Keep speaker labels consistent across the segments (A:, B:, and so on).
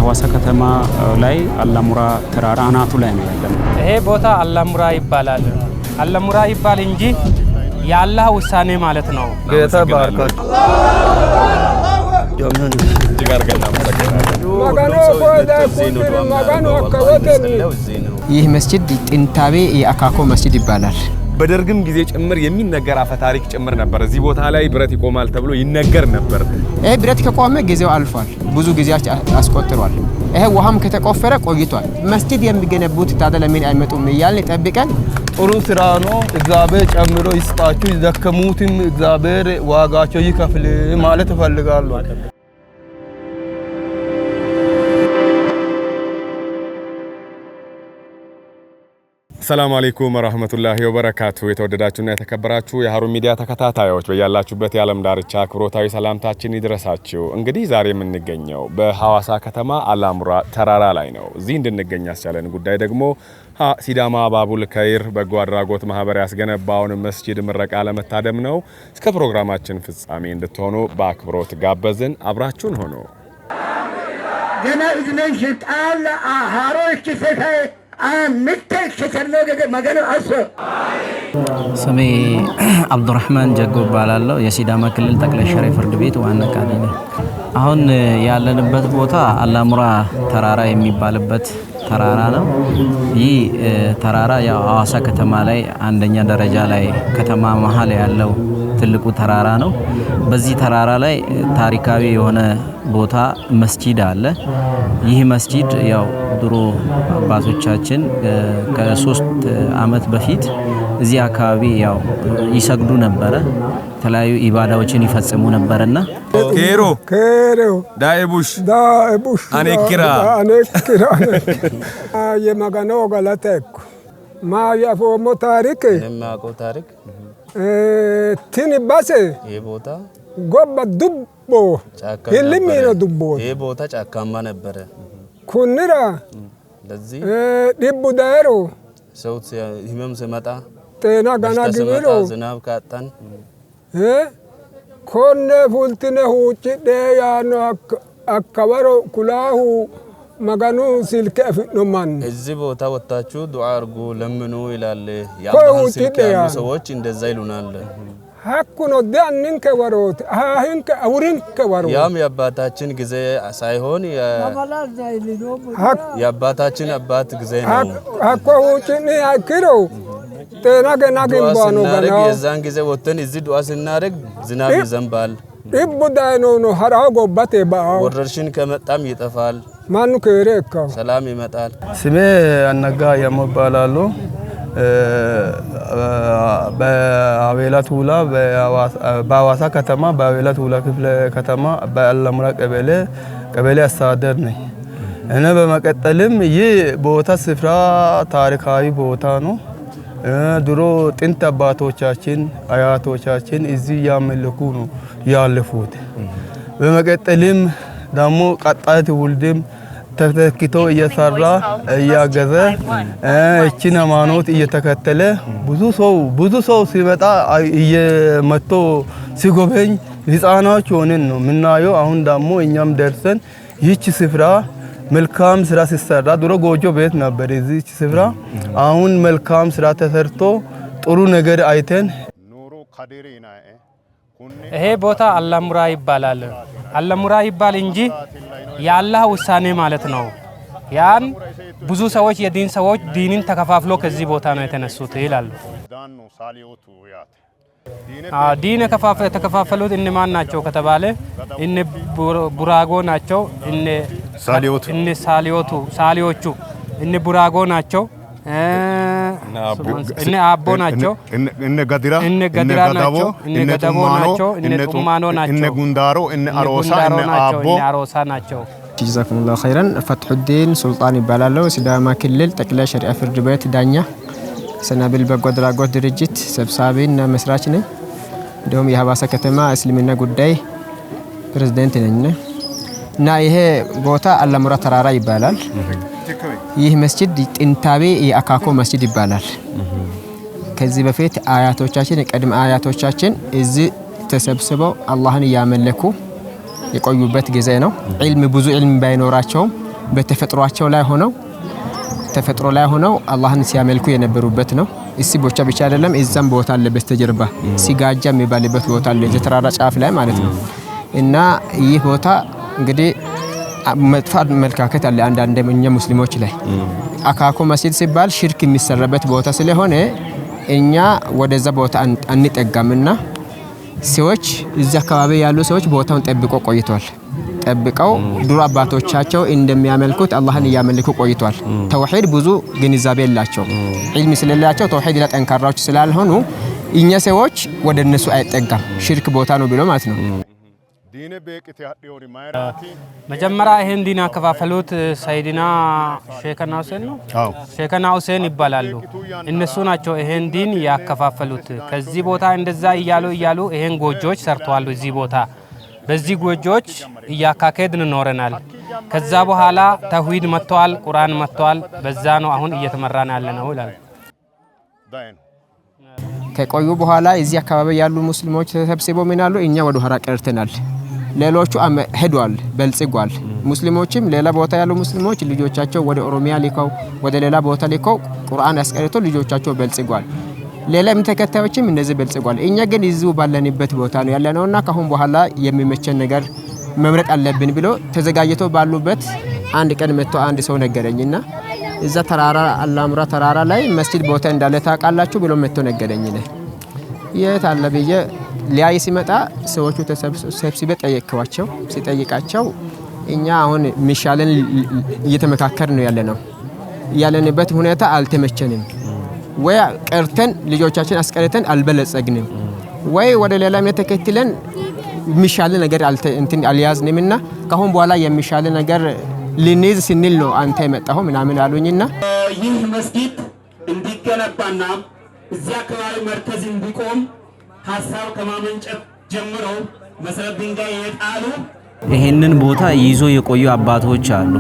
A: ሐዋሳ ከተማ ላይ አላሙራ ተራራ አናቱ ላይ ነው ያለው።
B: ይሄ ቦታ አላሙራ ይባላል። አላሙራ ይባል እንጂ የአላህ ውሳኔ ማለት ነው።
C: ጌታ ባርካት
D: ይህ መስጂድ ጥንታዊ የአካኮ መስጂድ ይባላል።
E: በደርግም ጊዜ ጭምር የሚነገር አፈ ታሪክ ጭምር ነበር። እዚህ ቦታ ላይ ብረት ይቆማል ተብሎ ይነገር ነበር።
D: ይሄ ብረት ከቆመ ጊዜው አልፏል፣ ብዙ ጊዜያት አስቆጥሯል። ይሄ ውሃም ከተቆፈረ ቆይቷል። መስጂድ የሚገነቡት ታዲያ ለምን አይመጡም እያልን ጠብቀን
C: ጥሩ ስራ ነው። እግዚአብሔር ጨምሮ ይስጣችሁ፣ ይዘከሙትም እግዚአብሔር ዋጋቸው ይከፍል ማለት እፈልጋለሁ።
E: ሰላም አለይኩም ወራህመቱላሂ ወበረካቱ። የተወደዳችሁና የተከበራችሁ የሃሩን ሚዲያ ተከታታዮች በያላችሁበት የዓለም ዳርቻ አክብሮታዊ ሰላምታችን ይድረሳችሁ። እንግዲህ ዛሬ የምንገኘው በሐዋሳ ከተማ አላሙራ ተራራ ላይ ነው። እዚህ እንድንገኝ ያስቻለን ጉዳይ ደግሞ ሲዳማ አባቡል ከይር በጎ አድራጎት ማህበር ያስገነባውን መስጂድ ምረቃ ለመታደም ነው። እስከ ፕሮግራማችን ፍጻሜ እንድትሆኑ በአክብሮት ጋበዝን። አብራችሁን ሆኖ
F: ገና እዝነን ሽጣል ሃሮች ሲፈይ
G: ስሜ አብዱራህማን ጀጎ እባላለሁ። የሲዳማ ክልል ጠቅላይ ሸሪዓ ፍርድ ቤት ዋና ቃዲ ነኝ። አሁን ያለንበት ቦታ አላሙራ ተራራ የሚባልበት ተራራ ነው። ይህ ተራራ ያው ሐዋሳ ከተማ ላይ አንደኛ ደረጃ ላይ ከተማ መሃል ያለው ትልቁ ተራራ ነው። በዚህ ተራራ ላይ ታሪካዊ የሆነ ቦታ መስጂድ አለ። ይህ መስጂድ ያው ድሮ አባቶቻችን ከ3 ዓመት በፊት እዚህ አካባቢ ያው ይሰግዱ ነበረ፣ የተለያዩ ኢባዳዎችን ይፈጽሙ ነበርና
E: ኬሮ ዳኤቡሽ አኔክራ
F: የማጋኖ ገለተኩ ማያፎሞ ታሪክ
C: ለማቆ ታሪክ
F: ቲን ባሴ
C: የቦታ
F: ጎባ ዱቦ ይልሚኖ ዱቦ
C: የቦታ ጫካማ ነበረ።
F: ኩንራ
C: ለዚህ
F: ዲቡ ዳይሮ
C: ሰው ህመም ሲመጣ
F: ጤና ገና ግብሮ
C: ዝናብ ካጣን
F: ኮነ ፉልትነ ሁጭ ደያኖ አከበሮ ኩላሁ መጋኑ ሲልከ ፍኖማን
C: እዚህ ቦታ ወጣችሁ ዱዓ አርጉ ለምኑ ይላል። ያው ሲልከ ሰዎች እንደዛ ይሉናል።
F: ሐቁኖ ዳንን ከወሮት አህን ከአውርን ከወሮት
C: ያም የአባታችን ጊዜ ሳይሆን የአባታችን አባት ጊዜ ነው።
F: ሐቁ ሁጭኒ አክሮ ጤና ገና ግንባኖ ገና
C: የዛን ጊዜ ወጥተን እዚህ ዱዓ ስናደርግ ዝናብ ይዘንባል።
F: ኢቡ ዳይኖ ነው ሐራው ጎባቴ ባው
C: ወረርሽን ከመጣም ይጠፋል።
F: ማኑ ከሬካ
C: ሰላም ይመጣል።
H: ስሜ አነጋ የመባላሉ በአቤላ ቱላ በሐዋሳ ከተማ በአቤላ ቱላ ክፍለ ከተማ በአላሙራ ቀበሌ አስተዳደር ነኝ። እኔ በመቀጠልም ይህ ቦታ ስፍራ ታሪካዊ ቦታ ነው። ድሮ ጥንት አባቶቻችን አያቶቻችን እዚህ ያመለኩ ነው ያለፉት። በመቀጠልም ደግሞ ቀጣይ ትውልድም ተተክቶ እየሰራ እያገዘ እቺን ሃይማኖት እየተከተለ ብዙ ሰው ሲመጣ እየመቶ ሲጎበኝ ህፃናት ሆነን ነው የምናየው። አሁን ደግሞ እኛም ደርሰን ይህች ስፍራ መልካም ስራ ሲሰራ ድሮ ጎጆ ቤት ነበር እዚህች ስፍራ። አሁን መልካም ስራ ተሰርቶ ጥሩ ነገር አይተን
B: ይሄ ቦታ አላሙራ ይባላል። አላሙራ ይባል እንጂ የአላህ ውሳኔ ማለት ነው። ያን ብዙ ሰዎች የዲን ሰዎች ዲንን ተከፋፍሎ ከዚህ ቦታ ነው የተነሱት ይላሉ። ዲን ተከፋፈሉት እነማን ናቸው ከተባለ እነ ቡራጎ ናቸው፣ እነ ሳሊዮቹ እነ ቡራጎ ናቸው፣ እነ አቦ ናቸው፣
E: እነ ገድራ
B: ናቸው፣ እነ ገደቦ ናቸው፣ እነ ጡማኖ ናቸው፣
E: እነ ጉንዳሮ እነ
B: አሮሳ ናቸው።
D: ጀዛኩሙላሁ ኸይራን። ፈትሁዲን ሱልጣን ይባላል። ሲዳማ ክልል ጠቅላይ ሸሪዓ ፍርድ ቤት ዳኛ ሰናብል በጎ አድራጎት ድርጅት ሰብሳቢና መስራች ነኝ። እንደውም የሐዋሳ ከተማ እስልምና ጉዳይ ፕሬዝዳንት ነኝ እና ይሄ ቦታ አላሙራ ተራራ ይባላል። ይህ መስጂድ ጥንታዊ የአካኮ መስጂድ ይባላል። ከዚህ በፊት አያቶቻችን ቀድመ አያቶቻችን እዚህ ተሰብስበው አላህን ያመለኩ የቆዩበት ጊዜ ነው። ብዙ ዒልም ባይኖራቸውም በተፈጥሯቸው ላይ ሆነው አላህን ሲያመልኩ የነበሩበት ነው። እሲ ቦቻ ብቻ አይደለም እዛም ቦታ አለ በስተጀርባ ሲጋጃ የሚባልበት ቦታ አለ የተራራ ጫፍ ላይ ማለት ነው። እና ይህ ቦታ እንግዲህ መጥፎ አመለካከት አለ አንዳንድ እኛ ሙስሊሞች ላይ አካኮ መስጂድ ሲባል ሽርክ የሚሰራበት ቦታ ስለሆነ እኛ ወደዛ ቦታ አንጠጋምና ሰዎች እዚህ አካባቢ ያሉ ሰዎች ቦታውን ጠብቆ ቆይቷል። ጠብቀው ድሮ አባቶቻቸው እንደሚያመልኩት አላህን ያመልኩ ቆይቷል። ተውሂድ ብዙ ግንዛቤ የላቸው ዒልም ስለሌላቸው ተውሂድ ላይ ጠንካራዎች ስላልሆኑ እኛ ሰዎች ወደ እነሱ አይጠጋም ሽርክ ቦታ ነው ብሎ ማለት ነው።
B: መጀመሪያ ይሄን ዲን ያከፋፈሉት ሰይድና ሼከና ሁሴን ነው። ሼከና ሁሴን ይባላሉ። እነሱ ናቸው ይሄን ዲን ያከፋፈሉት። ከዚህ ቦታ እንደዛ እያሉ ይሄን ጎጆች ሰርተዋል። እዚህ ቦታ በዚህ ጎጆች እያካከድን ኖረናል። ከዛ በኋላ ተውሂድ መጥቷል፣ ቁርአን መጥቷል። በዛ ነው አሁን እየተመራን ያለ ነው ይላል።
D: ከቆዩ በኋላ እዚህ አካባቢ ያሉ ሙስሊሞች ተሰብስበው ምናሉ እኛ ወደ ኋላ ቀርተናል። ሌሎቹ ሄዷል፣ በልጽጓል። ሙስሊሞችም ሌላ ቦታ ያሉ ሙስሊሞች ልጆቻቸው ወደ ኦሮሚያ ሊከው ወደ ሌላ ቦታ ሊከው ቁርአን አስቀርቶ ልጆቻቸው በልጽጓል። ሌላም ተከታዮችም እንደዚህ በልጽጓል። እኛ ግን እዚሁ ባለንበት ቦታ ነው ያለነውና ካሁን በኋላ የሚመቸን ነገር መምረጥ አለብን ብሎ ተዘጋጅቶ ባሉበት አንድ ቀን መጥቶ አንድ ሰው ነገረኝና እዛ ተራራ አላሙራ ተራራ ላይ መስጂድ ቦታ እንዳለ ታውቃላችሁ ብሎ መጥቶ ነገረኝ። የት አለ ብዬ ሊያይ ሲመጣ ሰዎቹ ተሰብስበ ጠየቅኳቸው። ሲጠይቃቸው እኛ አሁን ሚሻለን እየተመካከር ነው ያለንበት ሁኔታ አልተመቸንም። ወይ ቀርተን ልጆቻችን አስቀርተን አልበለጸግንም፣ ወይ ወደ ሌላ እምነት ተከትለን ሚሻለ ነገር አልያዝንምና ካሁን በኋላ የሚሻለ ነገር ልንይዝ ስንል ነው አንተ የመጣው ምናምን አሉኝና
I: ይህ መስጊድ እንዲገነባና እዚያ አካባቢ መርከዝ እንዲቆም ሐሳብ ከማመንጨት ጀምሮ መሰረት ድንጋይ የጣሉ
G: ይሄንን ቦታ ይዞ የቆዩ አባቶች አሉ።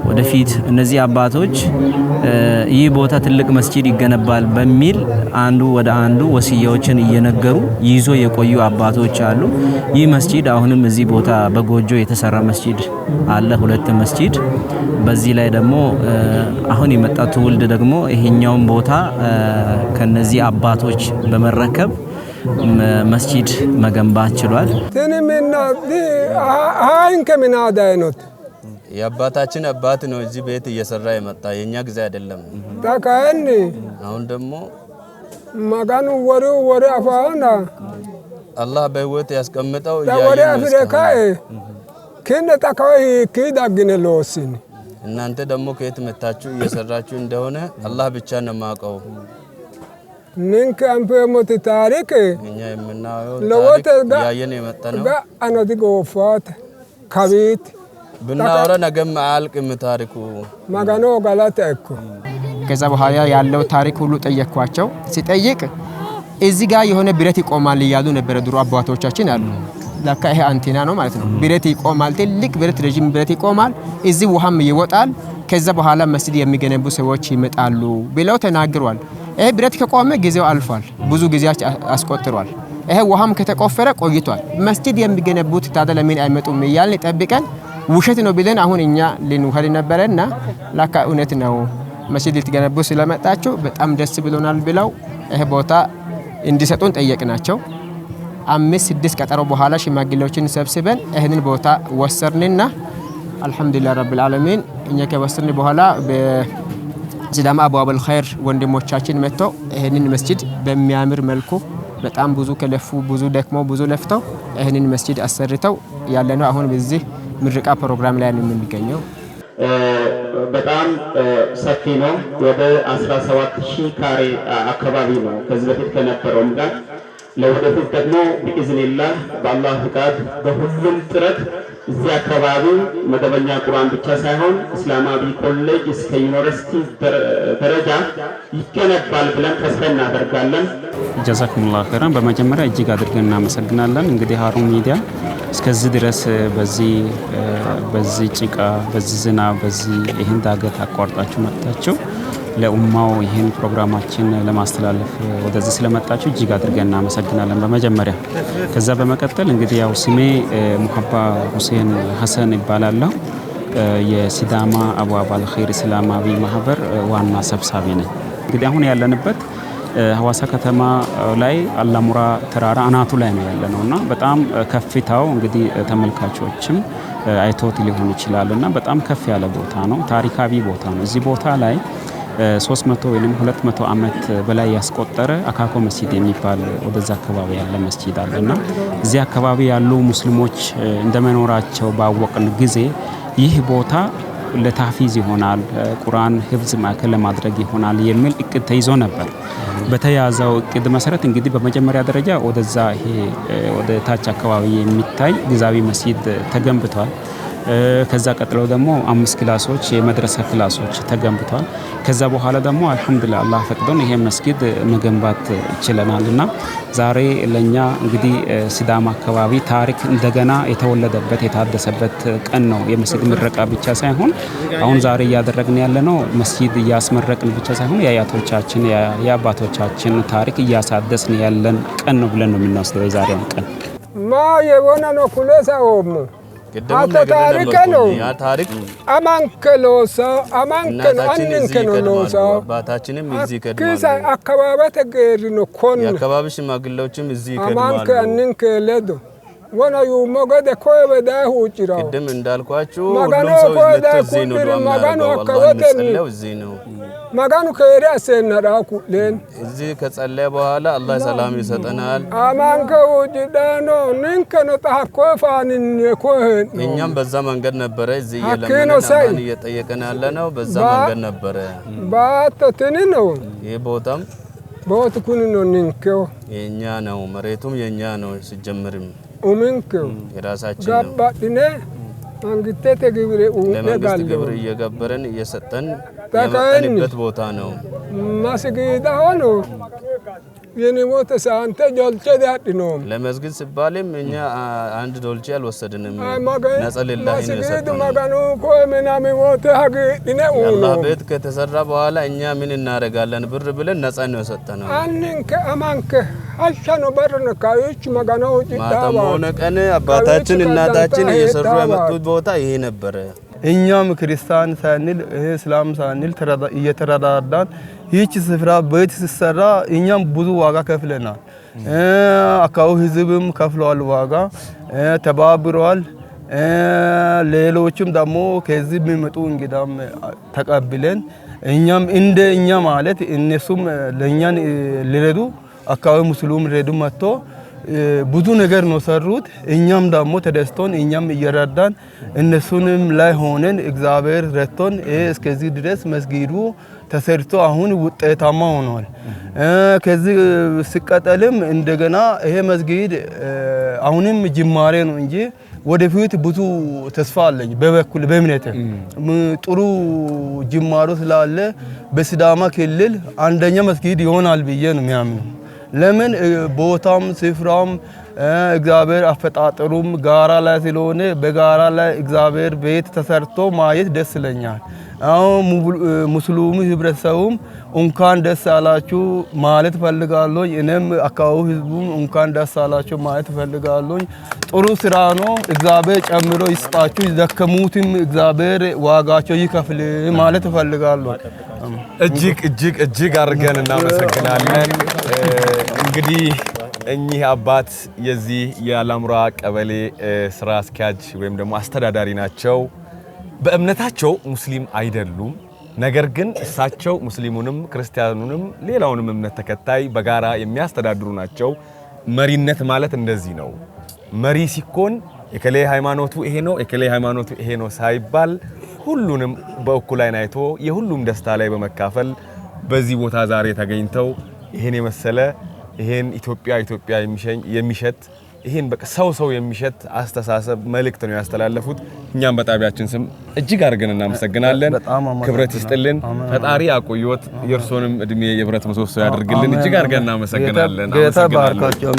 G: ወደፊት እነዚህ አባቶች ይህ ቦታ ትልቅ መስጂድ ይገነባል በሚል አንዱ ወደ አንዱ ወሲያዎችን እየነገሩ ይዞ የቆዩ አባቶች አሉ። ይህ መስጂድ አሁንም እዚህ ቦታ በጎጆ የተሰራ መስጂድ አለ፣ 2 መስጂድ። በዚህ ላይ ደግሞ አሁን የመጣ ትውልድ ደግሞ ይሄኛውን ቦታ ከነዚህ አባቶች በመረከብ መስጂድ መገንባት ችሏል።
F: ትንምና አይን ከምን አዳይኖት
J: የአባታችን አባት ነው እዚህ ቤት እየሰራ የመጣ የኛ ጊዜ አይደለም።
F: ታካኒ
J: አሁን ደግሞ
F: ማጋኑ ወሬ አፋና
J: አላህ በህይወት ያስቀምጠው
F: ወሬ አፍሪካ ከነ ታካይ ከዳግነ ለወስን
J: እናንተ ደግሞ ከየት መጣችሁ እየሰራችሁ እንደሆነ አላህ ብቻ ነው ማቀው።
F: ንንከ አምፖሞት ታሪክ
J: እኛ የምናየው ታሪክ ያየን የመጣ ነው።
F: አናዲ ጎፋት ከቤት
J: ብናወራ ነገም አልቅም ታሪኩ
F: ማጋኖ ጋላታኩ።
D: ከዛ በኋላ ያለው ታሪክ ሁሉ ጠየቅኳቸው። ሲጠይቅ እዚህ ጋር የሆነ ብረት ይቆማል እያሉ ነበር ድሮ አባቶቻችን አሉ። ለካ ይሄ አንቴና ነው ማለት ነው። ብረት ይቆማል፣ ትልቅ ብረት፣ ረጅም ብረት ይቆማል። እዚህ ውሃም ይወጣል። ከዛ በኋላ መስጂድ የሚገነቡ ሰዎች ይመጣሉ ብለው ተናግሯል። ይሄ ብረት ከቆመ ጊዜው አልፏል፣ ብዙ ጊዜያት አስቆጥሯል። ይሄ ውሃም ከተቆፈረ ቆይቷል። መስጂድ የሚገነቡት ታዲያ ለምን አይመጡም እያልን ጠብቀን ውሸት ነው ብለን አሁን እኛ ልንውሀድ ነበረና ለካ እውነት ነው መስጂድ ልትገነቡ ስለመጣችሁ በጣም ደስ ብሎናል ብለው ይሄ ቦታ እንዲሰጡን ጠየቅናቸው። 5-6 ቀጠሮ በኋላ ሽማግሌዎችን ሰብስበን ይሄንን ቦታ ወሰርንና አልহামዱሊላህ ረብል ዓለሚን እኛ ከወሰርን በኋላ በሲዳማ አቡአል ኸይር ወንድሞቻችን መጥተው ይሄንን መስጂድ በሚያምር መልኩ በጣም ብዙ ከለፉ ብዙ ደክመው ብዙ ለፍተው ይሄንን መስጂድ አሰርተው ያለነው አሁን በዚህ ምርቃ ፕሮግራም ላይ ነው የምንገኘው።
K: በጣም ሰፊ ነው። ወደ 17000 ካሬ አካባቢ ነው ከዚህ በፊት ከነበረውም ጋር ለወደፊት ደግሞ በኢዝኒላህ በአላህ ፍቃድ በሁሉም ጥረት እዚህ አካባቢ መደበኛ ቁርአን ብቻ ሳይሆን እስላማዊ ኮሌጅ እስከ ዩኒቨርሲቲ ደረጃ ይገነባል ብለን ተስፋ እናደርጋለን።
A: ጀዛኩሙላህ ኸይራን። በመጀመሪያ እጅግ አድርገን እናመሰግናለን። እንግዲህ ሀሩን ሚዲያ እስከዚህ ድረስ በዚህ ጭቃ፣ በዚህ ዝናብ፣ በዚህ ይህን ዳገት አቋርጣችሁ መጥታችሁ ለኡማው ይህን ፕሮግራማችን ለማስተላለፍ ወደዚህ ስለመጣችሁ እጅግ አድርገን እናመሰግናለን በመጀመሪያ። ከዛ በመቀጠል እንግዲህ ያው ስሜ ሙሐባ ሁሴን ሐሰን ይባላለሁ። የሲዳማ አቡአባል ኸይር እስላማዊ ማህበር ዋና ሰብሳቢ ነኝ። እንግዲህ አሁን ያለንበት ሐዋሳ ከተማ ላይ አላሙራ ተራራ አናቱ ላይ ነው ያለነው እና በጣም ከፍታው እንግዲህ ተመልካቾችም አይቶት ሊሆን ይችላል እና በጣም ከፍ ያለ ቦታ ነው። ታሪካዊ ቦታ ነው። እዚህ ቦታ ላይ 300 ወይም 200 ዓመት በላይ ያስቆጠረ አካኮ መስጂድ የሚባል ወደዛ አካባቢ ያለ መስጂድ አለና እዚህ አካባቢ ያሉ ሙስሊሞች እንደመኖራቸው ባወቅን ጊዜ ይህ ቦታ ለታፊዝ ይሆናል፣ ቁርአን ህፍዝ ማዕከል ለማድረግ ይሆናል የሚል እቅድ ተይዞ ነበር። በተያዘው እቅድ መሰረት እንግዲህ በመጀመሪያ ደረጃ ወደዛ ይሄ ወደ ታች አካባቢ የሚታይ ግዛዊ መስጂድ ተገንብቷል። ከዛ ቀጥሎ ደግሞ 5 ክላሶች የመድረሳ ክላሶች ተገንብቷል። ከዛ በኋላ ደግሞ አልহামዱሊላህ አላህ ፈቅዶን ይሄ መስጊድ መገንባት ችለናልና ዛሬ ለኛ እንግዲህ ሲዳማ አካባቢ ታሪክ እንደገና የተወለደበት የታደሰበት ቀን ነው። የመስጊድ ምረቃ ብቻ ሳይሆን አሁን ዛሬ እያደረግን ያለነው መስጊድ እያስመረቅን ብቻ ሳይሆን የአያቶቻችን የአባቶቻችን ታሪክ እያሳደስን ያለን ቀን ነው ብለን ነው የምንወስደው የዛሬውን ቀን
F: ማ የሆነ ነው ኩለሳውም አታ ታሪክ ነው
J: ታሪክ
F: አማንከሎሳ አማንከሎ አንንከሎሳ
J: አባታችንም እዚህ ከድማሉ
F: ከዛ አካባቢ ተገሪ ነው ኮን
J: የአካባቢ ሽማግሌዎችም እዚህ ከድማሉ
F: አማንከ አንንከለዶ ወና ዩሞገደ ኮይበዳ ሁጭራ
J: ቅድም እንዳልኳችሁ ሁሉም ሰው እዚህ ነው ማጋኑ አካባቢ እዚህ ነው
F: ማጋኑ ከሬ አሰናዳኩ ለን
J: እዚህ ከጸለየ በኋላ አላህ ሰላም ይሰጠናል።
F: አማንከ ወጅዳኖ ንንከነ ታኮፋንን የኮህን
J: እኛም በዛ መንገድ ነበረ እዚህ የለመነን እየጠየቀን ያለ ነው። በዛ መንገድ ነበረ ባተትን ነው የቦታም
F: ቦትኩን ነው ንንከው
J: የኛ ነው መሬቱም የኛ ነው ሲጀምርም
F: ኡምንከው
J: የራሳችን ነው
F: ጋባድነ አንግተተ ግብረ
J: ለመንግስት ግብር እየገበረን እየሰጠን የመጣንበት ቦታ ነው።
F: መስጊድ ሆኖ የኔሞተ ሳንተ ጆልቼ ዳድነው
J: ለመስጊድ ሲባልም እኛ አንድ ዶልቼ አልወሰድንም። ነጸልላህ
F: መስጊድ ማጋኑ ኮመናም ሞተ ሀግድነ
J: አላህ ቤት ከተሰራ በኋላ እኛ ምን እናደርጋለን ብር ብለን ነጻ ነው የሰጠነው።
F: አንንከ አማንከ አሻኖ በርነ ካዮች ማጋኑ
J: ጭዳባ ማታሞነ ቀን አባታችን እናታችን እየሰሩ ያመጡት ቦታ ይሄ ነበር።
H: እኛም ክርስቲያን ሳንል እስላም ሳንል እየተረዳዳን ይህች ስፍራ ቤት ሲሰራ እኛም ብዙ ዋጋ ከፍለናል። አካባቢው ህዝብም ከፍሏል፣ ዋጋ ተባብሯል። ሌሎችም ደግሞ ከዚህ የሚመጡ እንግዳም ተቀብለን እኛም እንደኛ ማለት እነሱም ለኛን ሊረዱ አካባቢ ሙስሊም ሊረዱ መጥቶ ብዙ ነገር ነው ሰሩት። እኛም ደግሞ ተደስቶን እኛም እየረዳን እነሱንም ላይ ሆነን እግዚአብሔር ረድቶን እስከዚህ ድረስ መስጊዱ ተሰርቶ አሁን ውጤታማ ሆኗል። ከዚህ ሲቀጠልም እንደገና ይሄ መስጊድ አሁንም ጅማሬ ነው እንጂ ወደፊት ብዙ ተስፋ አለኝ። በበኩል በእምነቴ ጥሩ ጅማሮ ስላለ በሲዳማ ክልል አንደኛ መስጊድ ይሆናል ብዬ ነው የሚያምነው። ለምን ቦታም ስፍራም እግዚአብሔር አፈጣጠሩም ጋራ ላይ ስለሆነ በጋራ ላይ እግዚአብሔር ቤት ተሰርቶ ማየት ደስ ይለኛል። አሁን ሙስሊሙ ህብረተሰቡም እንኳን ደስ አላችሁ ማለት ፈልጋለሁ። እኔም አካባቢው ህዝቡም እንኳን ደስ አላችሁ ማለት ፈልጋለሁ። ጥሩ ስራ ነው። እግዚአብሔር ጨምሮ ይስጣችሁ፣ ይዘከሙትም እግዚአብሔር ዋጋቸው ይከፍል ማለት ፈልጋለሁ።
E: እጅግ አድርገን እናመሰግናለን። እንግዲህ እኚህ አባት የዚህ የአላሙራ ቀበሌ ስራ አስኪያጅ ወይም ደግሞ አስተዳዳሪ ናቸው። በእምነታቸው ሙስሊም አይደሉም። ነገር ግን እሳቸው ሙስሊሙንም ክርስቲያኑንም ሌላውንም እምነት ተከታይ በጋራ የሚያስተዳድሩ ናቸው። መሪነት ማለት እንደዚህ ነው። መሪ ሲኮን የከሌ ሃይማኖቱ ይሄ ነው የከሌ ሃይማኖቱ ይሄ ነው ሳይባል ሁሉንም በእኩል አይን አይቶ የሁሉም ደስታ ላይ በመካፈል በዚህ ቦታ ዛሬ ተገኝተው ይሄን የመሰለ ይሄን ኢትዮጵያ የሚሸት ይሄን በቃ ሰው የሚሸት አስተሳሰብ መልእክት ነው ያስተላለፉት። እኛም በጣቢያችን ስም እጅግ አድርገን እናመሰግናለን። ክብረት ይስጥልን፣ ፈጣሪ ያቆየዎት፣ የእርሶንም እድሜ የብረት ምሰሶ ያድርግልን። እጅግ አድርገን እናመሰግናለን።
H: ጌታ ባርካቸው።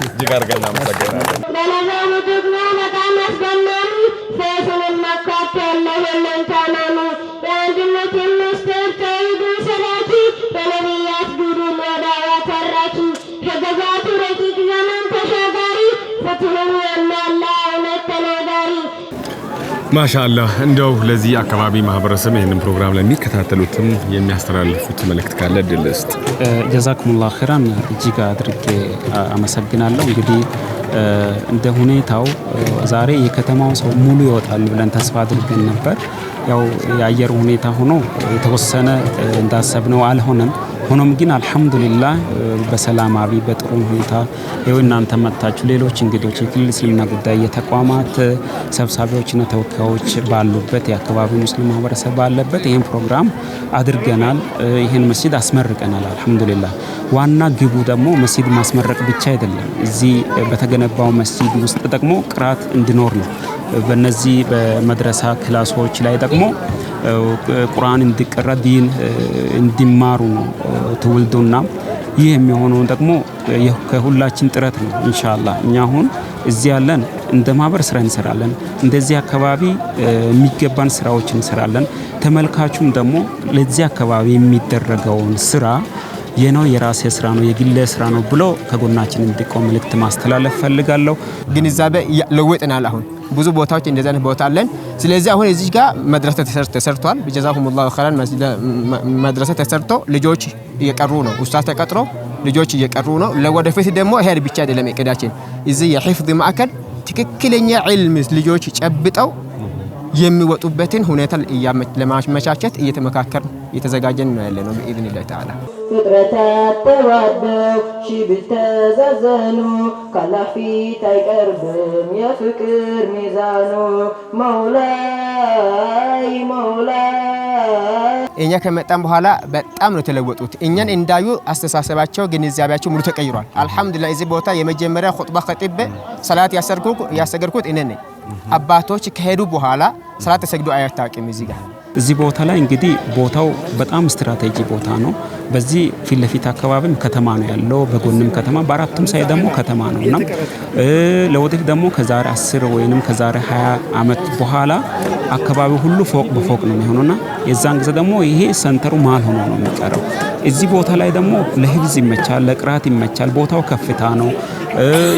E: እጅግ አድርገን እናመሰግናለን።
L: በነዛሙ ደግሞ በጣም አስደናሚ ፌስንን መካከል ለሁሉም ታማሚ በአንድነት የምስጢር ተይዱ ሰራኪ በነቢያት ጉሩ ሞዳዋ ተራኪ ከገዛቱ ረቂቅ ዘመን ተሻጋሪ ፍትህን የሚያላ እውነት ተናጋሪ
E: ማሻአላህ እንደው ለዚህ አካባቢ ማህበረሰብ ይሄንን ፕሮግራም ለሚከታተሉትም የሚያስተላልፉት መልእክት ካለ እድል ልስጥ።
A: ጀዛኩሙላህ ኸይራን እጅግ አድርጌ አመሰግናለሁ። እንግዲህ እንደ ሁኔታው ዛሬ የከተማው ሰው ሙሉ ይወጣል ብለን ተስፋ አድርገን ነበር። ያው የአየር ሁኔታ ሆኖ የተወሰነ እንዳሰብነው አልሆነም። ሆኖም ግን አልহামዱሊላህ በሰላማዊ በጥሩ ሁኔታ ይኸው እናንተ መጣችሁ ሌሎች እንግዶች የክልል እስልምና ጉዳይ የተቋማት ሰብሳቢዎችና ተወካዮች ባሉበት የአካባቢው ሙስሊም ማህበረሰብ ባለበት ይሄን ፕሮግራም አድርገናል። ይሄን መስጂድ አስመርቀናል አልহামዱሊላህ። ዋና ግቡ ደግሞ መስጂድ ማስመረቅ ብቻ አይደለም። እዚህ በተገነባው መስጂድ ውስጥ ደግሞ ቅራት እንዲኖር ነው። በነዚህ በመድረሳ ክላሶች ላይ ደግሞ ቁርአን እንዲቀራ ዲን እንዲማሩ ነው ትውልዱና ይህ የሚሆነው ደግሞ ከሁላችን ጥረት ነው ኢንሻአላህ። እኛ አሁን እዚህ ያለን እንደ ማህበር ስራ እንሰራለን። እንደዚህ አካባቢ የሚገባን ስራዎች እንሰራለን። ተመልካቹም ደግሞ ለዚህ አካባቢ የሚደረገውን ስራ የነው የራሴ ስራ ነው የግሌ ስራ ነው ብሎ ከጎናችን እንዲቆም መልእክት ማስተላለፍ ፈልጋለሁ።
D: ግንዛቤ ለውጥናል። አሁን ብዙ ቦታዎች እንደዛ ነው ቦታ አለን። ስለዚህ አሁን እዚህ ጋር መድረሳ ተሰርቷል። ጀዛኩሙላሁ ኸይራን መድረሳ ተሰርቶ ልጆች እየቀሩ ነው። ኡስታዝ ተቀጥሮ ልጆች እየቀሩ ነው። ለወደፊት ደግሞ ይሄ ብቻ አይደለም እቅዳችን። እዚህ የሂፍዝ ማዕከል ትክክለኛ ዒልም ልጆች ጨብጠው የሚወጡበትን ሁኔታ ለማመቻቸት እየተመካከርን እየተዘጋጀን ነው ያለነው በኢዝኒላህ ተዓላ።
M: ፍጥረታት ተዋደው ሺብል ተዛዘኑ ካላህ ፊት አይቀርብም የፍቅር ሚዛኑ መውላይ
D: እኛ ከመጣን በኋላ በጣም ነው ተለወጡት። እኛን እንዳዩ አስተሳሰባቸው ግንዛቤያቸው ሙሉ ተቀይሯል። አልহামዱሊላህ እዚህ ቦታ የመጀመሪያ ኹጥባ ኸጢብ ሰላት ያሰገድኩት እኔ ነኝ። አባቶች ከሄዱ በኋላ ሰላት ተሰግዶ አያታውቅም እዚህ ቦታ ላይ። እንግዲህ ቦታው በጣም ስትራቴጂ ቦታ ነው። በዚህ ፊት ለፊት አካባቢም ከተማ ነው ያለው፣ በጎንም ከተማ፣ በአራቱም ሳይ ደግሞ ከተማ ነውና ለወደፊት ደግሞ ከዛሬ 10 ወይንም ከዛሬ 20 አመት በኋላ አካባቢው ሁሉ ፎቅ በፎቅ ነው የሚሆነውና የዛን ጊዜ ደግሞ ይሄ ሰንተሩ ማል ሆኖ ነው የሚቀረው። እዚህ ቦታ ላይ ደግሞ ለህፍዝ ይመቻል፣ ለቅራት ይመቻል። ቦታው ከፍታ ነው።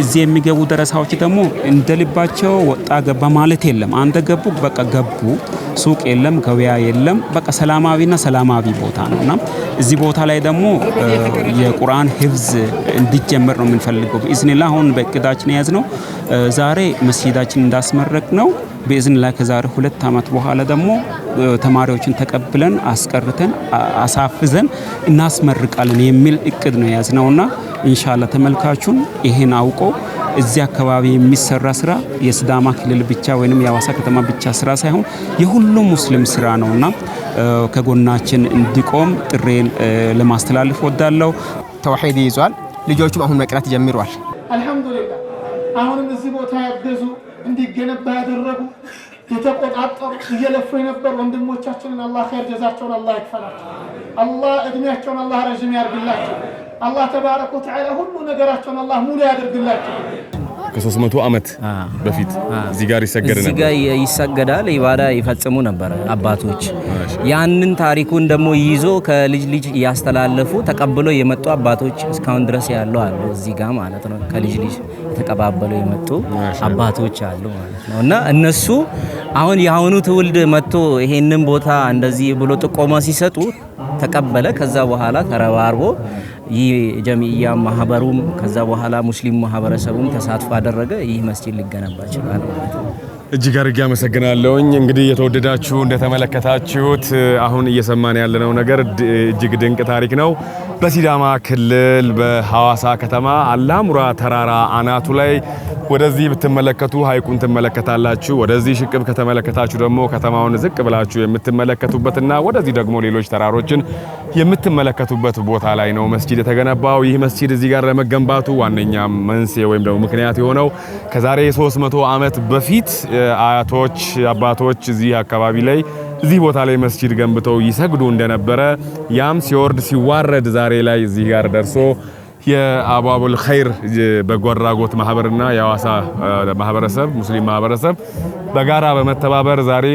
D: እዚህ የሚገቡ ደረሳዎች ደግሞ እንደልባቸው ወጣ ገባ ማለት የለም። አንደ ገቡ በቃ ገቡ። ሱቅ የለም፣ ገበያ የለም። በቃ ሰላማዊና ሰላማዊ ቦታ ነውና እዚህ ቦታ ላይ ደግሞ የቁርአን ህፍዝ እንዲጀመር ነው የምንፈልገው በኢዝኒላህ። አሁን በእቅዳችን ያዝነው ዛሬ መስጂዳችን እንዳስመረቅ ነው በኢዝኒላህ ከዛሬ 2 አመት በኋላ ደግሞ ተማሪዎችን ተቀብለን አስቀርተን አሳፍዘን እናስመርቃለን የሚል እቅድ ነው ያዝነውና ኢንሻአላህ ተመልካቹን ይሄን አውቆ እዚህ አካባቢ የሚሰራ ስራ የሲዳማ ክልል ብቻ ወይንም የሐዋሳ ከተማ ብቻ ስራ ሳይሆን የሁሉም ሙስሊም ስራ ነውና ከጎናችን እንዲቆም ጥሬን ለማስተላለፍ ወዳለው። ተውሂድ ይዟል። ልጆቹም አሁን መቅራት ጀምሯል።
N: አልহামዱሊላህ አሁንም እዚህ ቦታ ያገዙ እንዲገነባ ያደረጉ የተቆጣጠሩ እየለፉ የነበሩ ወንድሞቻችንን አላህ ኸይር ጀዛቸውን አላህ ይክፈላቸው። አላህ እድሜያቸውን አላህ ረጅም ያርግላቸው። አላህ ተባረከ ወተዓላ ሁሉ ነገራቸውን አላህ ሙሉ ያደርግላቸው።
E: ከ300 አመት በፊት እዚህ ጋር ይሰገድ ነበር።
G: እዚህ ጋር ይሰገዳል፣ ኢባዳ ይፈጽሙ ነበር አባቶች። ያንን ታሪኩን ደግሞ ይዞ ከልጅ ልጅ ያስተላለፉ ተቀብሎ የመጡ አባቶች እስካሁን ድረስ ያለው አሉ እዚህ ጋር ማለት ነው። ከልጅ ልጅ የተቀባበሉ የመጡ አባቶች አሉ ማለት ነው። እና እነሱ አሁን የአሁኑ ትውልድ መጥቶ ይሄንን ቦታ እንደዚህ ብሎ ጥቆማ ሲሰጡ ተቀበለ። ከዛ በኋላ ተረባርቦ ይህ ጀሚያ ማህበሩም ከዛ በኋላ ሙስሊም ማህበረሰቡም ተሳትፎ አደረገ። ይህ መስጂድ ሊገነባ ይችላል ማለት ነው።
E: እጅግ አድርጌ አመሰግናለሁኝ። እንግዲህ የተወደዳችሁ እንደተመለከታችሁት አሁን እየሰማን ያለነው ነገር እጅግ ድንቅ ታሪክ ነው። በሲዳማ ክልል በሐዋሳ ከተማ አላሙራ ተራራ አናቱ ላይ ወደዚህ ብትመለከቱ ሐይቁን ትመለከታላችሁ። ወደዚህ ሽቅብ ከተመለከታችሁ ደግሞ ከተማውን ዝቅ ብላችሁ የምትመለከቱበትና ወደዚህ ደግሞ ሌሎች ተራሮችን የምትመለከቱበት ቦታ ላይ ነው መስጂድ የተገነባው። ይህ መስጂድ እዚህ ጋር ለመገንባቱ ዋነኛ መንስኤ ወይም ደግሞ ምክንያት የሆነው ከዛሬ 300 ዓመት በፊት አያቶች አባቶች እዚህ አካባቢ ላይ እዚህ ቦታ ላይ መስጂድ ገንብተው ይሰግዱ እንደነበረ ያም ሲወርድ ሲዋረድ ዛሬ ላይ እዚህ ጋር ደርሶ የአባቡል ኸይር በጎ አድራጎት ማህበርና የሐዋሳ ማህበረሰብ ሙስሊም ማህበረሰብ በጋራ በመተባበር ዛሬ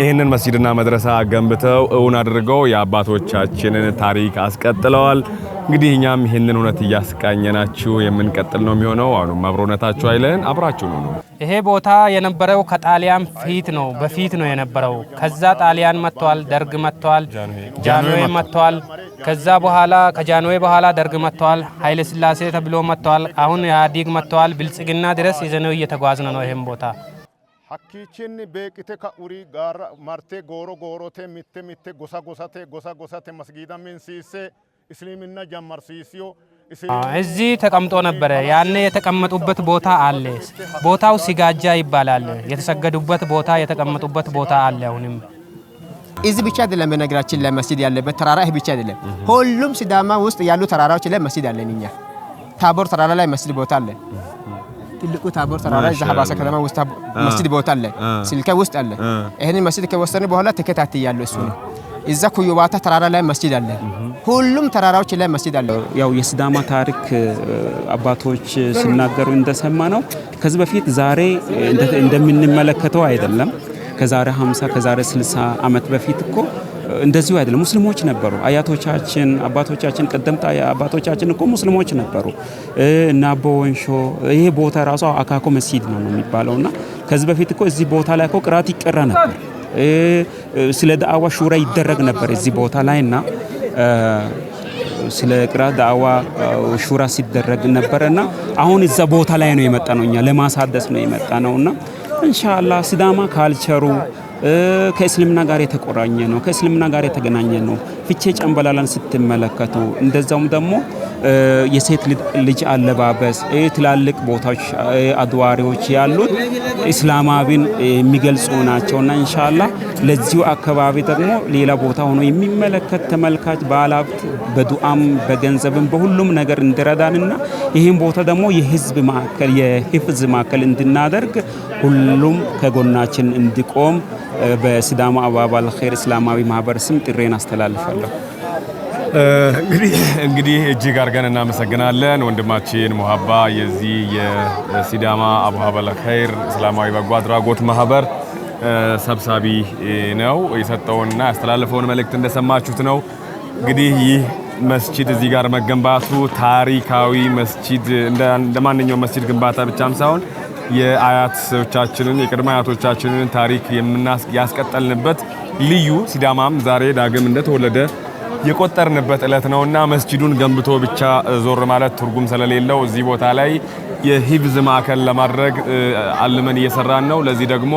E: ይህንን መስጂድና መድረሳ ገንብተው እውን አድርገው የአባቶቻችንን ታሪክ አስቀጥለዋል። እንግዲህ እኛም ይህንን እውነት እያስቃኘናችሁ የምንቀጥል ነው የሚሆነው። አሁንም አብሮነታችሁ አይለን፣ አብራችሁ ነው።
B: ይሄ ቦታ የነበረው ከጣሊያን ፊት ነው በፊት ነው የነበረው። ከዛ ጣሊያን መጥቷል፣ ደርግ መጥቷል፣ ጃንሆይ መጥቷል። ከዛ በኋላ ከጃንሆይ በኋላ ደርግ መጥቷል፣ ኃይለ ሥላሴ ተብሎ መጥቷል። አሁን ኢህአዴግ መጥቷል። ብልጽግና ድረስ ይዘነው እየተጓዝን ነው ይሄን ቦታ
O: ሀኪችን ቤቅቴ ከኡሪ ጋር ማርቴ ጎሮ ጎሮቴ ሚቴ ጎሳ ጎሳቴ መስጊዳ ሚንሲሴ እስልምና ጀመርሲሲዮ
B: እዚህ ተቀምጦ ነበረ። ያኔ የተቀመጡበት ቦታ አለ። ቦታው ሲጋጃ ይባላል። የተሰገዱበት ቦታ የተቀመጡበት ቦታ አለ። አሁንም
D: እዚህ ብቻ አይደለም፣ በነገራችን ላይ መስጂድ ያለበት ተራራ ይሄ ብቻ አይደለም። ሁሉም ሲዳማ ውስጥ ያሉ ተራራዎች ላይ መስጂድ አለን። እኛ ታቦር ተራራ ላይ መስጂድ ቦታ አለ። ትልቁ ታቦር ተራራ እዛ ሀዋሳ ከተማ ውስጥ መስጂድ ቦታ አለ። ስልከ ውስጥ አለ። ይሄን መስጂድ ከወሰነ በኋላ ተከታትያለሁ። እሱ ነው። እዛ ኩዩባታ ተራራ ላይ መስጂድ አለ። ሁሉም ተራራዎች ላይ መስጂድ አለ።
A: ያው የሲዳማ ታሪክ አባቶች ሲናገሩ እንደሰማ ነው ከዚህ በፊት ዛሬ እንደምንመለከተው አይደለም። ከዛሬ 50 ከዛሬ 60 ዓመት በፊት እኮ እንደዚሁ አይደለም። ሙስሊሞች ነበሩ። አያቶቻችን አባቶቻችን ቀደምት አባቶቻችን እኮ ሙስሊሞች ነበሩ። እና አቦ ወንሾ ይሄ ቦታ ራሱ አካኮ መስጂድ ነው የሚባለውና ከዚህ በፊት እኮ እዚህ ቦታ ላይ እኮ ቅራት ይቀራ ነበር። ስለ ዳዕዋ ሹራ ይደረግ ነበር እዚህ ቦታ ላይና ስለ ቅራት ዳዕዋ ሹራ ሲደረግ ነበርና አሁን እዛ ቦታ ላይ ነው የመጣ ነው። እኛ ለማሳደስ ነው የመጣ ነውና ኢንሻአላህ ሲዳማ ካልቸሩ ከእስልምና ጋር የተቆራኘ ነው። ከእስልምና ጋር የተገናኘ ነው። ፍቼ ጨምበላላን ስትመለከቱ እንደዛውም ደግሞ የሴት ልጅ አለባበስ ትላልቅ ቦታዎች አድዋሪዎች ያሉት እስላማዊን የሚገልጹ ናቸውና ኢንሻአላህ ለዚሁ አካባቢ ደግሞ ሌላ ቦታ ሆኖ የሚመለከት ተመልካች ባለሀብት በዱዓም በገንዘብም በሁሉም ነገር እንዲረዳንና ይህን ቦታ ደግሞ የህዝብ ማዕከል የሂፍዝ ማዕከል እንድናደርግ ሁሉም ከጎናችን እንዲቆም በሲዳማ አባባል ኸይር እስላማዊ ማህበር ስም ጥሬን አስተላልፋለሁ።
E: እንግዲህ እጅግ አድርገን እናመሰግናለን ወንድማችን ሙሀባ የዚህ የሲዳማ አባባል ኸይር እስላማዊ በጎ አድራጎት ማህበር ሰብሳቢ ነው። የሰጠውንና ያስተላለፈውን መልእክት እንደሰማችሁት ነው። እንግዲህ ይህ መስጂድ እዚህ ጋር መገንባቱ ታሪካዊ መስጂድ እንደ ማንኛውም መስጂድ ግንባታ ብቻም ሳይሆን የአያቶቻችንን የቅድመ አያቶቻችንን ታሪክ ያስቀጠልንበት ልዩ ሲዳማም ዛሬ ዳግም እንደተወለደ የቆጠርንበት ዕለት ነውና መስጂዱን ገንብቶ ብቻ ዞር ማለት ትርጉም ስለሌለው እዚህ ቦታ ላይ የሂፍዝ ማዕከል ለማድረግ አልመን እየሰራን ነው። ለዚህ ደግሞ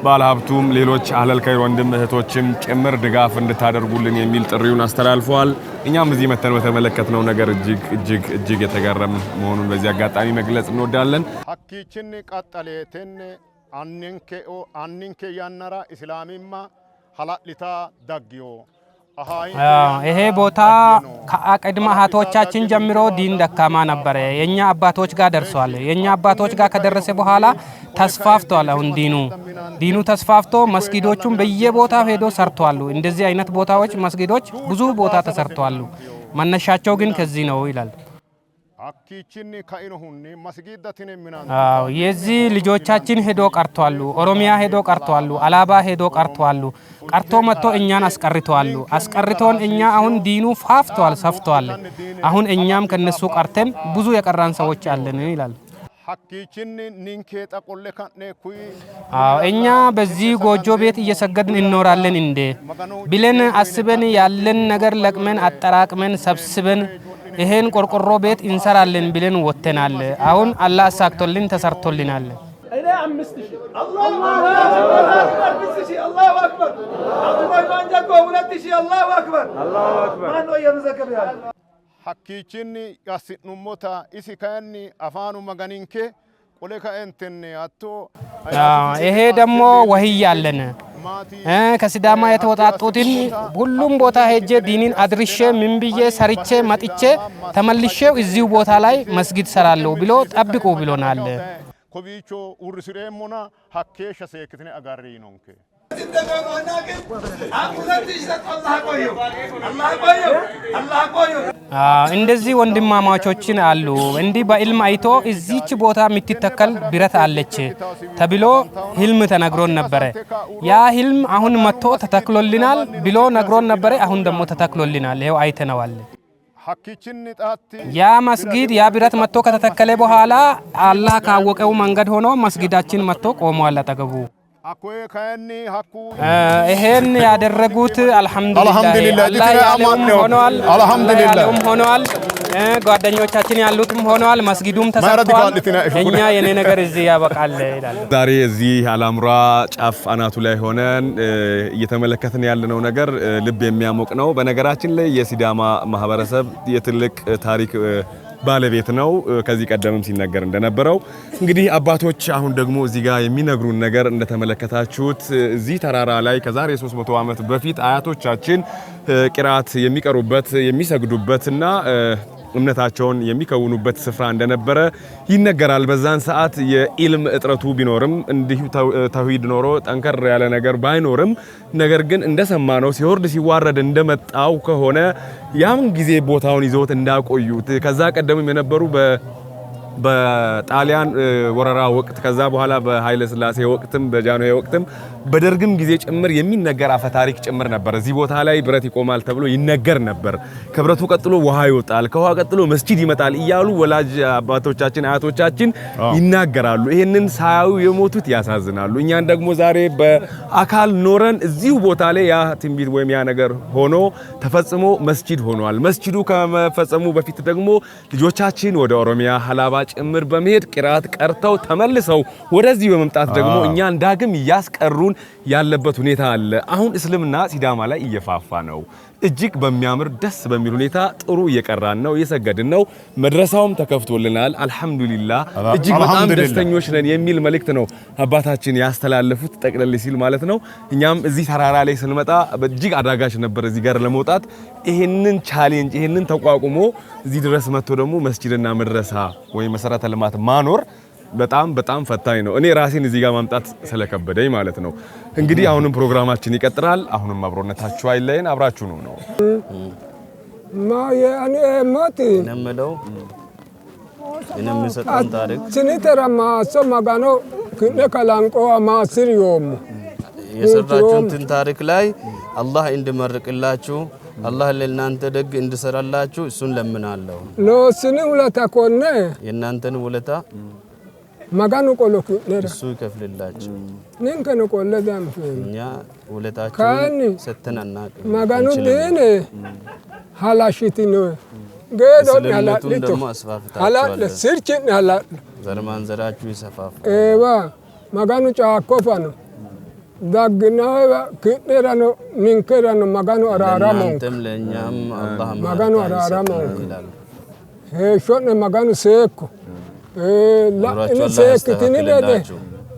E: ባለሀብቱም ሌሎች አህለል ኸይር ወንድም እህቶችም ጭምር ድጋፍ እንድታደርጉልን የሚል ጥሪውን አስተላልፈዋል። እኛም እዚህ መተን በተመለከትነው ነገር እጅግ የተገረምን መሆኑን በዚህ አጋጣሚ መግለጽ እንወዳለን።
O: ሀኪችን ቀጠሌትን አንንኬ ያነራ እስላሚማ ሀላሊታ ዳግዮ
B: ይሄ ቦታ ከቅድመ አያቶቻችን ጀምሮ ዲን ደካማ ነበረ። የኛ አባቶች ጋር ደርሷል። የኛ አባቶች ጋር ከደረሰ በኋላ ተስፋፍቷል። አሁን ዲኑ ተስፋፍቶ መስጊዶቹም በየቦታው ሄዶ ሰርቷል። እንደዚህ አይነት ቦታዎች መስጊዶች ብዙ ቦታ ተሰርቷል። መነሻቸው ግን ከዚህ ነው ይላል። የዚህ ልጆቻችን ሄዶ ቀርቷሉ። ኦሮሚያ ሄዶ ቀርቷሉ። አላባ ሄዶ ቀርቷሉ። ቀርቶ መጥቶ እኛን አስቀርቶን እኛ አሁን ዲኑ ፋፍቷል፣ ሰፍቷል። አሁን እኛም ከነሱ ቀርተን ብዙ የቀራን ሰዎች አለን ይላል። እኛ በዚህ ጎጆ ቤት እየሰገድን እንኖራለን እንዴ ብለን አስበን ያለን ነገር ለቅመን አጠራቅመን ሰብስበን ይሄን ቆርቆሮ ቤት እንሰራለን ብለን ወተናል። አሁን አላህ አሳክቶልን ተሰርቶልናል። እኔ 5000 አላሁ አክበር 2000 አላሁ አክበር ማን ነው የምዘከር ያለ
O: ሀኪችን ያስኑሞታ ኢሲካኒ አፋኑ መጋኒንኬ ቆለካ እንትን አቶ
B: ይሄ ደግሞ ወህይ አለን ከሲዳማ የተወጣጡትን ሁሉም ቦታ ሄጄ ዲኒን አድርሼ ምን ብዬ ሰርቼ መጥቼ ተመልሼው እዚሁ ቦታ ላይ መስጊድ ሰራለሁ ብሎ ጠብቁ ብሎናል።
O: ኮቢቾ ኡርሲሬሞና ሀኬሻ ሰክትነ አጋሪ ነውንከ
B: እንደዚህ ወንድማማቾችን አሉ። እንዲህ በኢልም አይቶ እዚች ቦታ የምትተከል ብረት አለች ተብሎ ህልም ተነግሮን ነበረ። ያ ህልም አሁን መጥቶ ተተክሎልናል ብሎ ነግሮን ነበረ። አሁን ደግሞ ተተክሎልናል። ይሄው አይተነዋል። ያ መስጊድ ያ ብረት መጥቶ ከተተከለ በኋላ አላህ ካወቀው መንገድ ሆኖ መስጊዳችን መጥቶ ቆሟል አጠገቡ። ይሄን ያደረጉት አልሐምዱሊላህ ሆኗል። ጓደኞቻችን ያሉትም ሆኗል። መስጊዱም ተሰርቷል። እኛ የኔ ነገር እዚህ ያበቃል ይላል።
E: ዛሬ እዚህ አላሙራ ጫፍ አናቱ ላይ ሆነን እየተመለከትን ያለነው ነገር ልብ የሚያሞቅ ነው። በነገራችን ላይ የሲዳማ ማህበረሰብ የትልቅ ታሪክ ባለቤት ነው። ከዚህ ቀደምም ሲነገር እንደነበረው እንግዲህ አባቶች አሁን ደግሞ እዚህ ጋር የሚነግሩን ነገር እንደተመለከታችሁት እዚህ ተራራ ላይ ከዛሬ 300 ዓመት በፊት አያቶቻችን ቂራት የሚቀሩበት የሚሰግዱበትና እምነታቸውን የሚከውኑበት ስፍራ እንደነበረ ይነገራል። በዛን ሰዓት የኢልም እጥረቱ ቢኖርም እንዲሁ ተውሂድ ኖሮ ጠንከር ያለ ነገር ባይኖርም ነገር ግን እንደሰማነው ሲወርድ ሲዋረድ እንደመጣው ከሆነ ያን ጊዜ ቦታውን ይዘውት እንዳቆዩት ከዛ ቀደምም የነበሩ በጣሊያን ወረራ ወቅት ከዛ በኋላ በኃይለ ሥላሴ ወቅትም በጃንሆይ ወቅትም በደርግም ጊዜ ጭምር የሚነገር አፈ ታሪክ ጭምር ነበር። እዚህ ቦታ ላይ ብረት ይቆማል ተብሎ ይነገር ነበር። ከብረቱ ቀጥሎ ውሃ ይወጣል፣ ከውሃ ቀጥሎ መስጂድ ይመጣል እያሉ ወላጅ አባቶቻችን አያቶቻችን ይናገራሉ። ይሄንን ሳያዩ የሞቱት ያሳዝናሉ። እኛን ደግሞ ዛሬ በአካል ኖረን እዚሁ ቦታ ላይ ያ ትንቢት ወይም ያ ነገር ሆኖ ተፈጽሞ መስጂድ ሆኗል። መስጂዱ ከመፈጸሙ በፊት ደግሞ ልጆቻችን ወደ ኦሮሚያ ሀላባ ጭምር በመሄድ ቂራት ቀርተው ተመልሰው ወደዚህ በመምጣት ደግሞ እኛን ዳግም ያስቀሩን ያለበት ሁኔታ አለ። አሁን እስልምና ሲዳማ ላይ እየፋፋ ነው። እጅግ በሚያምር ደስ በሚል ሁኔታ ጥሩ እየቀራን ነው፣ እየሰገድን ነው። መድረሳውም ተከፍቶልናል። አልሐምዱሊላህ እጅግ በጣም ደስተኞች ነን የሚል መልእክት ነው አባታችን ያስተላለፉት ጠቅለል ሲል ማለት ነው። እኛም እዚህ ተራራ ላይ ስንመጣ እጅግ አዳጋች ነበር እዚህ ጋር ለመውጣት። ይሄንን ቻሌንጅ ይሄንን ተቋቁሞ እዚህ ድረስ መጥቶ ደግሞ መስጂድና መድረሳ ወይ መሰረተ ልማት ማኖር በጣም ፈታኝ ነው። እኔ ራሴን እዚህ ጋር ማምጣት ስለከበደኝ ማለት ነው። እንግዲህ አሁንም ፕሮግራማችን ይቀጥላል። አሁንም አብሮነታችሁ አይለየን፣ አብራችሁ ነው
F: ማያኔ ማቲ
J: ነምለው የነምሰጠን ታሪክ
F: ሲኒተራማ ሰማጋኖ ከነከላንቆ ማስሪዮም
J: የሰራችሁትን ታሪክ ላይ አላህ እንዲመርቅላችሁ አላህ ለእናንተ ደግ እንዲሰራላችሁ እሱን ለምናለሁ።
F: ሎስኒ ውለታ ኮነ
J: የእናንተን ውለታ
F: ማጋኑ ቆሎኩ ነራ
J: እሱ ይከፍልላችሁ።
F: ንንከነ ቆለ ዳምፍ
J: እኛ ውለታችሁን ሰተናናቅ
F: ማጋኑ ዲነ ሐላሽቲ ነው ገዶ ያላልቶ ሐላል ስርጭ ያላል
J: ዘርማን ዘራችሁ ይሰፋፍ
F: ኤባ ማጋኑ ጫኮፋ ነው ዳግናው ከነራኖ ንንከራኖ ማጋኑ አራራሞ
J: አንተም ለኛም አላህ
F: ማጋኑ አራራሞ ሄሾነ ማጋኑ ሴኮ لا سيكتين ده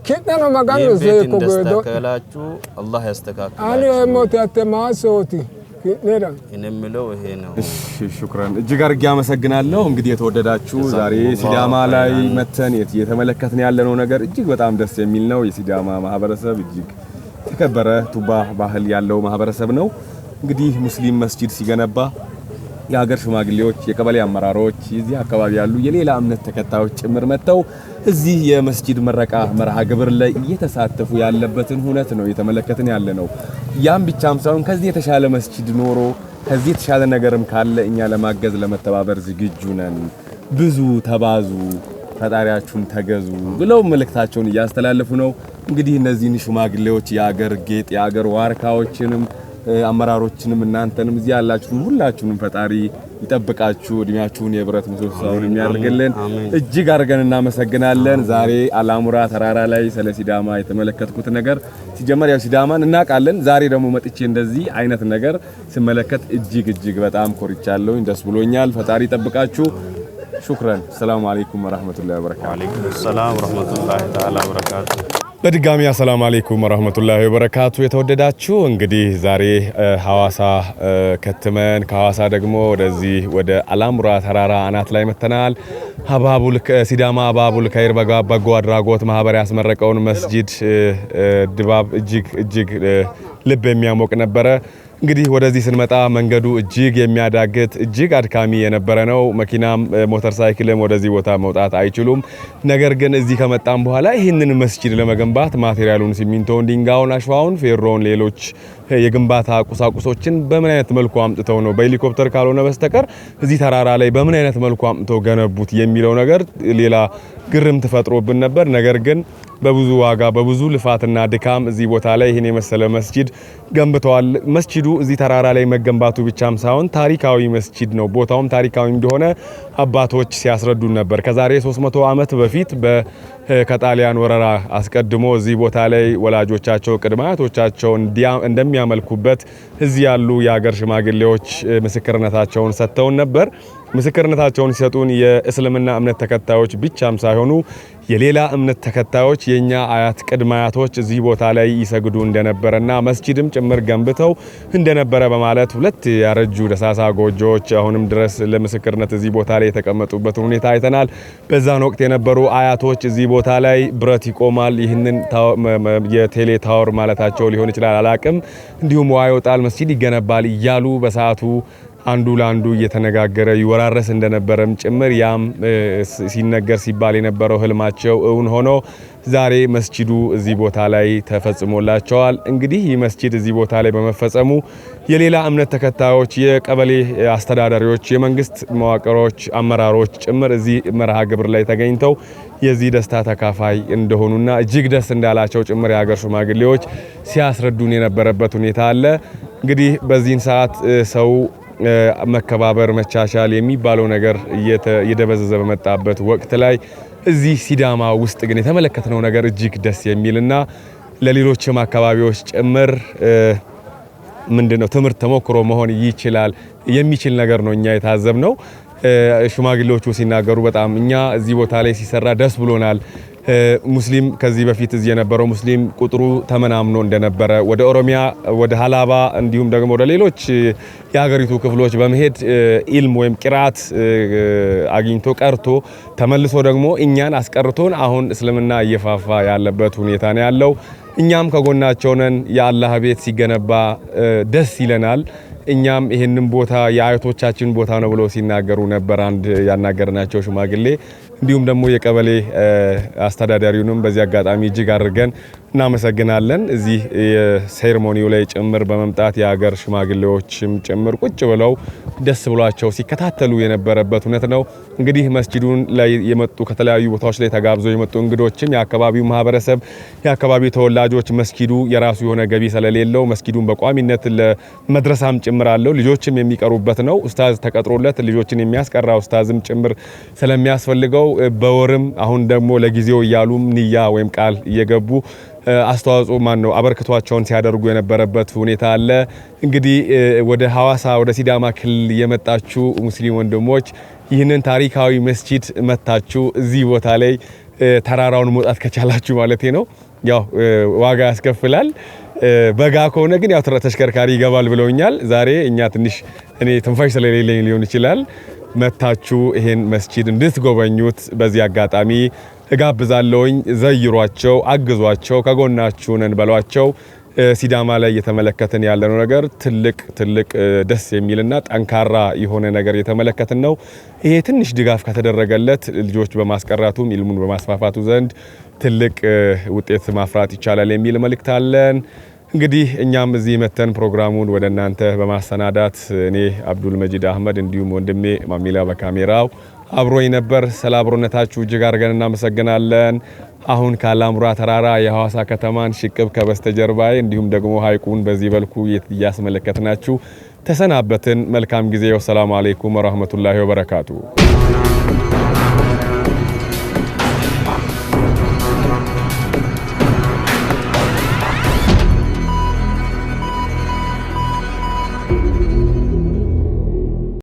F: كنا نماغانو زيكو غدو
J: كلاچو الله يستكاكل
F: انا موت ያተማሶቲ كنا
J: እንምለው ይሄ ነው።
E: እሺ ሹክራን እጅግ አድርጌ አመሰግናለሁ። እንግዲህ የተወደዳችሁ ዛሬ ሲዳማ ላይ መተን የተመለከትን ያለነው ነገር እጅግ በጣም ደስ የሚል ነው። የሲዳማ ማህበረሰብ እጅግ ተከበረ ቱባ ባህል ያለው ማህበረሰብ ነው። እንግዲህ ሙስሊም መስጂድ ሲገነባ የሀገር ሽማግሌዎች የቀበሌ አመራሮች እዚህ አካባቢ ያሉ የሌላ እምነት ተከታዮች ጭምር መተው እዚህ የመስጂድ መረቃ መርሃ ግብር ላይ እየተሳተፉ ያለበትን ሁነት ነው የተመለከትን ያለ ነው። ያም ብቻም ሳይሆን ከዚህ የተሻለ መስጂድ ኖሮ ከዚህ የተሻለ ነገርም ካለ እኛ ለማገዝ ለመተባበር ዝግጁ ነን። ብዙ ተባዙ፣ ፈጣሪያችሁን ተገዙ ብለው መልእክታቸውን እያስተላለፉ ነው። እንግዲህ እነዚህን ሽማግሌዎች የሀገር ጌጥ የሀገር ዋርካዎችንም አመራሮችንም እናንተንም እዚህ ያላችሁ ሁላችሁንም ፈጣሪ ይጠብቃችሁ፣ እድሜያችሁን የብረት ምሰሶውን የሚያርግልን እጅግ አድርገን እናመሰግናለን። ዛሬ አላሙራ ተራራ ላይ ስለ ሲዳማ የተመለከትኩት ነገር ሲጀመር ያው ሲዳማን እናውቃለን። ዛሬ ደግሞ መጥቼ እንደዚህ አይነት ነገር ስመለከት እጅግ በጣም ኮርቻለሁ፣ ደስ ብሎኛል። ፈጣሪ ይጠብቃችሁ። ሹክራን። ሰላም አለይኩም ወራህመቱላሂ ወበረካቱ።
J: ወአለይኩም ሰላም ወራህመቱላሂ ተዓላ ወበረካቱ።
E: በድጋሚ አሰላሙ አለይኩም ወራህመቱላሂ ወበረካቱ። የተወደዳችሁ እንግዲህ ዛሬ ሐዋሳ ከተመን ከሐዋሳ ደግሞ ወደዚህ ወደ አላሙራ ተራራ አናት ላይ መተናል። ሲዳማ አባቡል ከይር በጎ አድራጎት ማህበር ያስመረቀውን መስጂድ ድባብ እጅግ ልብ የሚያሞቅ ነበረ። እንግዲህ ወደዚህ ስንመጣ መንገዱ እጅግ የሚያዳግት እጅግ አድካሚ የነበረ ነው። መኪናም ሞተር ሳይክልም ወደዚህ ቦታ መውጣት አይችሉም። ነገር ግን እዚህ ከመጣም በኋላ ይህንን መስጂድ ለመገንባት ማቴሪያሉን ሲሚንቶን፣ ድንጋዩን፣ አሸዋውን፣ ፌሮን፣ ሌሎች የግንባታ ቁሳቁሶችን በምን አይነት መልኩ አምጥተው ነው በሄሊኮፕተር ካልሆነ በስተቀር እዚህ ተራራ ላይ በምን አይነት መልኩ አምጥተው ገነቡት የሚለው ነገር ሌላ ግርም ተፈጥሮብን ነበር። ነገር ግን በብዙ ዋጋ በብዙ ልፋትና ድካም እዚህ ቦታ ላይ ይሄን የመሰለ መስጂድ ገንብተዋል። መስጂዱ እዚህ ተራራ ላይ መገንባቱ ብቻም ሳይሆን ታሪካዊ መስጂድ ነው። ቦታውም ታሪካዊ እንደሆነ አባቶች ሲያስረዱን ነበር። ከዛሬ 300 ዓመት በፊት ከጣሊያን ወረራ አስቀድሞ እዚህ ቦታ ላይ ወላጆቻቸው ቅድመ አያቶቻቸው እንደሚያመልኩበት እዚህ ያሉ የሀገር ሽማግሌዎች ምስክርነታቸውን ሰጥተውን ነበር። ምስክርነታቸውን ሲሰጡን የእስልምና እምነት ተከታዮች ብቻም ሳይሆኑ የሌላ እምነት ተከታዮች የኛ አያት ቅድመ አያቶች እዚህ ቦታ ላይ ይሰግዱ እንደነበረና መስጂድም ጭምር ገንብተው እንደነበረ በማለት ሁለት ያረጁ ደሳሳ ጎጆዎች አሁንም ድረስ ለምስክርነት እዚህ ቦታ ላይ የተቀመጡበት ሁኔታ አይተናል። በዛን ወቅት የነበሩ አያቶች እዚህ ቦታ ላይ ብረት ይቆማል፣ ይህንን የቴሌ ታወር ማለታቸው ሊሆን ይችላል አላቅም፣ እንዲሁም ውሃ ይወጣል፣ መስጂድ ይገነባል እያሉ በሰዓቱ አንዱ ለአንዱ እየተነጋገረ ይወራረስ እንደነበረም ጭምር ያም ሲነገር ሲባል የነበረው ህልማቸው እውን ሆኖ ዛሬ መስጂዱ እዚህ ቦታ ላይ ተፈጽሞላቸዋል። እንግዲህ ይህ መስጂድ እዚህ ቦታ ላይ በመፈጸሙ የሌላ እምነት ተከታዮች፣ የቀበሌ አስተዳዳሪዎች፣ የመንግስት መዋቅሮች አመራሮች ጭምር እዚህ መርሃ ግብር ላይ ተገኝተው የዚህ ደስታ ተካፋይ እንደሆኑና እጅግ ደስ እንዳላቸው ጭምር የሀገር ሽማግሌዎች ሲያስረዱን የነበረበት ሁኔታ አለ። እንግዲህ በዚህን ሰዓት ሰው መከባበር መቻቻል የሚባለው ነገር እየደበዘዘ በመጣበት ወቅት ላይ እዚህ ሲዳማ ውስጥ ግን የተመለከትነው ነገር እጅግ ደስ የሚልና ለሌሎችም አካባቢዎች ጭምር ምንድነው ትምህርት ተሞክሮ መሆን ይችላል የሚችል ነገር ነው እኛ የታዘብነው። ሽማግሌዎቹ ሲናገሩ በጣም እኛ እዚህ ቦታ ላይ ሲሰራ ደስ ብሎናል። ሙስሊም ከዚህ በፊት እዚህ የነበረው ሙስሊም ቁጥሩ ተመናምኖ እንደነበረ ወደ ኦሮሚያ ወደ ሀላባ እንዲሁም ደግሞ ወደ ሌሎች የሀገሪቱ ክፍሎች በመሄድ ኢልም ወይም ቂራት አግኝቶ ቀርቶ ተመልሶ ደግሞ እኛን አስቀርቶን አሁን እስልምና እየፋፋ ያለበት ሁኔታ ነው ያለው። እኛም ከጎናቸው ነን። የአላህ ቤት ሲገነባ ደስ ይለናል። እኛም ይሄንን ቦታ የአያቶቻችን ቦታ ነው ብሎ ሲናገሩ ነበር አንድ ያናገርናቸው ሽማግሌ። እንዲሁም ደግሞ የቀበሌ አስተዳዳሪውንም በዚህ አጋጣሚ እጅግ አድርገን እናመሰግናለን። እዚህ የሴሬሞኒው ላይ ጭምር በመምጣት የሀገር ሽማግሌዎችም ጭምር ቁጭ ብለው ደስ ብሏቸው ሲከታተሉ የነበረበት እውነት ነው። እንግዲህ መስጂዱን ላይ የመጡ ከተለያዩ ቦታዎች ላይ ተጋብዘው የመጡ እንግዶችም የአካባቢው ማህበረሰብ የአካባቢው ተወላጆች መስጂዱ የራሱ የሆነ ገቢ ስለሌለው መስጂዱን በቋሚነት ለመድረሳም ጭምር አለው። ልጆችም የሚቀሩበት ነው። ኡስታዝ ተቀጥሮለት ልጆችን የሚያስቀራ ኡስታዝም ጭምር ስለሚያስፈልገው በወርም አሁን ደግሞ ለጊዜው እያሉም ንያ ወይም ቃል እየገቡ አስተዋጽኦ ነው አበርክቷቸውን ሲያደርጉ የነበረበት ሁኔታ አለ። እንግዲህ ወደ ሐዋሳ ወደ ሲዳማ ክልል የመጣችሁ ሙስሊም ወንድሞች ይህንን ታሪካዊ መስጂድ መታችሁ እዚህ ቦታ ላይ ተራራውን መውጣት ከቻላችሁ ማለት ነው። ያው ዋጋ ያስከፍላል። በጋ ከሆነ ግን ያው ተሽከርካሪ ይገባል ብለውኛል። ዛሬ እኛ ትንሽ እኔ ትንፋሽ ስለሌለኝ ሊሆን ይችላል መታችሁ ይሄን መስጂድ እንድትጎበኙት በዚህ አጋጣሚ እጋብዛለሁኝ። ዘይሯቸው፣ አግዟቸው፣ ከጎናችሁ ነን በሏቸው። ሲዳማ ላይ እየተመለከትን ያለነው ነገር ትልቅ ደስ የሚልና ጠንካራ የሆነ ነገር እየተመለከትን ነው። ይሄ ትንሽ ድጋፍ ከተደረገለት ልጆች በማስቀራቱም ኢልሙን በማስፋፋቱ ዘንድ ትልቅ ውጤት ማፍራት ይቻላል የሚል መልእክት አለን። እንግዲህ እኛም እዚህ መተን ፕሮግራሙን ወደ እናንተ በማሰናዳት እኔ አብዱል መጂድ አህመድ እንዲሁም ወንድሜ ማሚላ በካሜራው አብሮኝ ነበር። ስለ አብሮነታችሁ እጅግ አድርገን እናመሰግናለን። አሁን ከአላሙራ ተራራ የሐዋሳ ከተማን ሽቅብ ከበስተጀርባዬ እንዲሁም ደግሞ ሐይቁን በዚህ መልኩ እያስመለከትናችሁ ተሰናበትን። መልካም ጊዜ። ወሰላሙ አለይኩም ወራህመቱላሂ ወበረካቱ።